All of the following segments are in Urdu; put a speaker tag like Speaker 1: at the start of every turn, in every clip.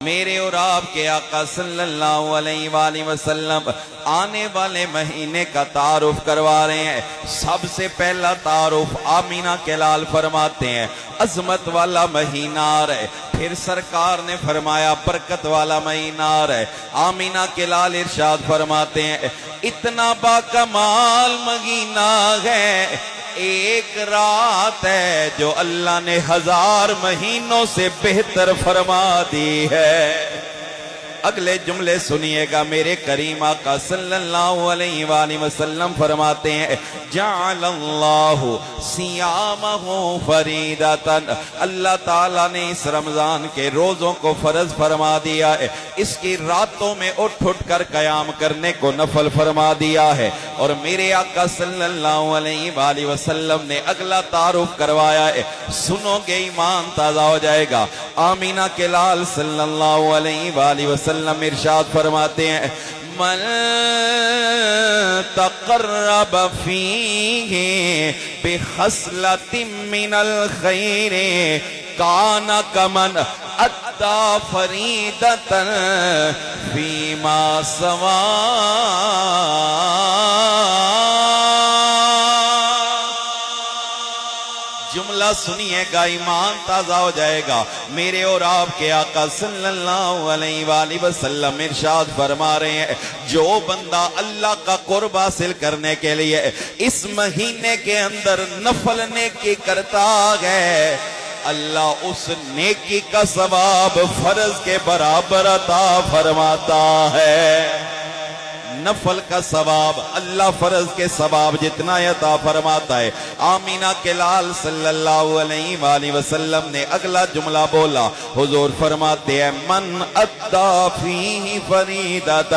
Speaker 1: میرے اور آپ کے آقا صلی اللہ علیہ وآلہ وسلم آنے والے مہینے کا تعارف کروا رہے ہیں۔ سب سے پہلا تعارف آمینہ کے لال فرماتے ہیں عظمت والا مہینہ آ رہا ہے۔ پھر سرکار نے فرمایا برکت والا مہینہ آ رہا ہے۔ آمینہ کے لال ارشاد فرماتے ہیں اتنا با کمال مہینہ ہے، ایک رات ہے جو اللہ نے 1000 مہینوں سے بہتر فرما دی ہے۔ اگلے جملے سنیے گا، میرے کریم آقا صلی اللہ علیہ وآلہ وسلم فرماتے ہیں جعل اللہ صیامہ فریدۃ، اللہ تعالیٰ نے اس رمضان کے روزوں کو فرض فرما دیا ہے، اس کی راتوں میں اٹھ اٹھ کر قیام کرنے کو نفل فرما دیا ہے۔ اور میرے آقا صلی اللہ علیہ وآلہ وسلم نے اگلا تعارف کروایا ہے، سنو گے ایمان تازہ ہو جائے گا۔ آمینہ کے لال صلی اللہ علیہ وآلہ وسلم ارشاد فرماتے ہیں من تقرب فیہ بخصلۃ من الخیر کان کمن ادی فریدۃ فیما سوا۔ جملہ سنیے گا ایمان تازہ ہو جائے گا۔ میرے اور آپ کے آقا صلی اللہ علیہ وآلہ وسلم ارشاد فرما رہے ہیں جو بندہ اللہ کا قرب حاصل کرنے کے لیے اس مہینے کے اندر نفل نیکی کرتا ہے، اللہ اس نیکی کا ثواب فرض کے برابر عطا فرماتا ہے۔ نفل کا ثواب اللہ فرض کے ثواب جتنا عطا فرماتا ہے۔ آمینہ کے لال صلی اللہ علیہ وآلہ وسلم نے اگلا جملہ بولا، حضور فرماتے ہیں من ادی فیہ فریدۃ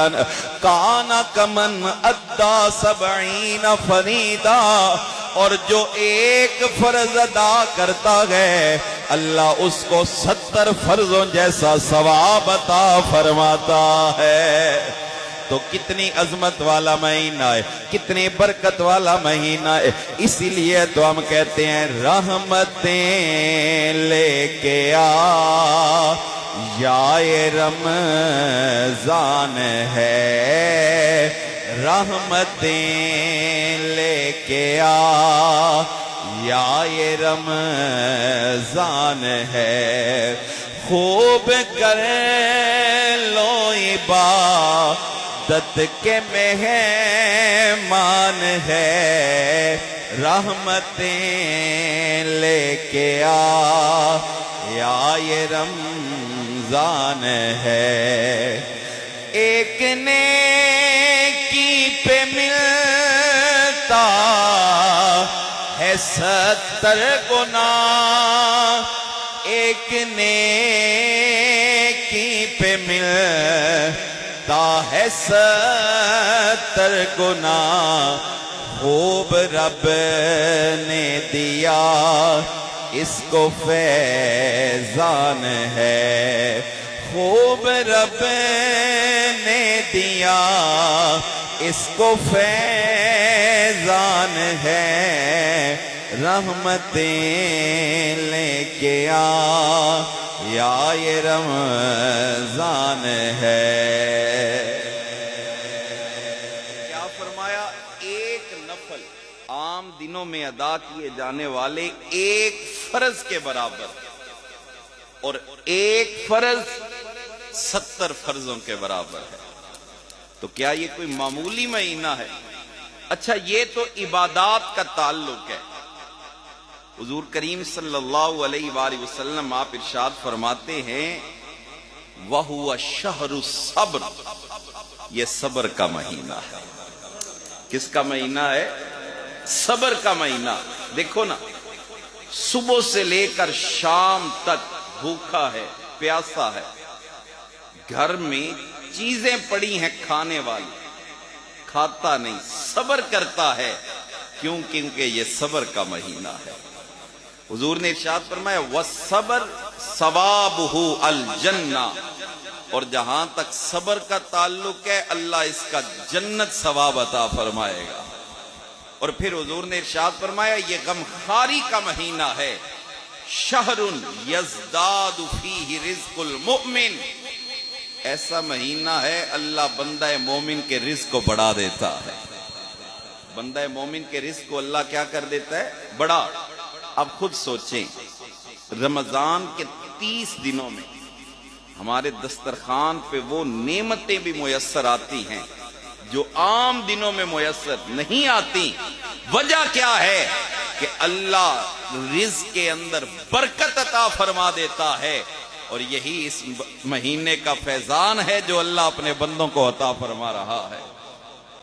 Speaker 1: کان کمن ادی 70 فریدہ، اور جو ایک فرض ادا کرتا ہے اللہ اس کو 70 فرضوں جیسا ثواب عطا فرماتا ہے۔ تو کتنی عظمت والا مہینہ ہے، کتنی برکت والا مہینہ ہے، اسی لیے تو ہم کہتے ہیں رحمتیں لے کے آ یا یہ رمضان ہے، رحمتیں لے کے آ یا یہ رمضان ہے، خوب کر لو عبادت کے مہمان ہے، رحمتیں لے کے آ یا یہ رمضان ہے۔ ایک نیکی پہ ملتا ہے 70 گناہ، ایک نیکی پہ ملتا ہے 70 گناہ، خوب رب نے دیا اس کو فیضان ہے، خوب رب نے دیا اس کو فیضان ہے، رحمتیں لے کے آ یا یہ رمضان ہے۔ کیا فرمایا؟ ایک نفل عام دنوں میں ادا کیے جانے والے ایک فرض کے برابر، اور ایک فرض 70 فرضوں کے برابر ہے۔ تو کیا یہ کوئی معمولی مہینہ ہے؟ اچھا یہ تو عبادات کا تعلق ہے۔ حضور کریم صلی اللہ علیہ وآلہ وسلم آپ ارشاد فرماتے ہیں وَهُوَ شَهْرُ الصَّبْرِ، یہ صبر کا مہینہ ہے۔ کس کا مہینہ ہے؟ صبر کا مہینہ۔ دیکھو نا، صبح سے لے کر شام تک بھوکا ہے، پیاسا ہے، گھر میں چیزیں پڑی ہیں کھانے والی، کھاتا نہیں، صبر کرتا ہے۔ کیوں؟ کیونکہ یہ صبر کا مہینہ ہے۔ حضور نے ارشاد فرمایا وَالصَّبْرُ ثَوَابُهُ الْجَنَّةُ، اور جہاں تک صبر کا تعلق ہے اللہ اس کا جنت ثواب عطا فرمائے گا۔ اور پھر حضور نے ارشاد فرمایا یہ غمخواری کا مہینہ ہے، شہر یزداد فیہ رزق المؤمن، ایسا مہینہ ہے اللہ بندہ مومن کے رزق کو بڑھا دیتا ہے. بندہ مومن کے رزق کو اللہ کیا کر دیتا ہے؟ بڑا. اب خود سوچیں، رمضان کے 30 دنوں میں ہمارے دسترخوان پہ وہ نعمتیں بھی میسر آتی ہیں جو عام دنوں میں میسر نہیں آتی. وجہ کیا ہے؟ کہ اللہ رزق کے اندر برکت عطا فرما دیتا ہے، اور یہی اس مہینے کا فیضان ہے جو اللہ اپنے بندوں کو عطا فرما رہا ہے.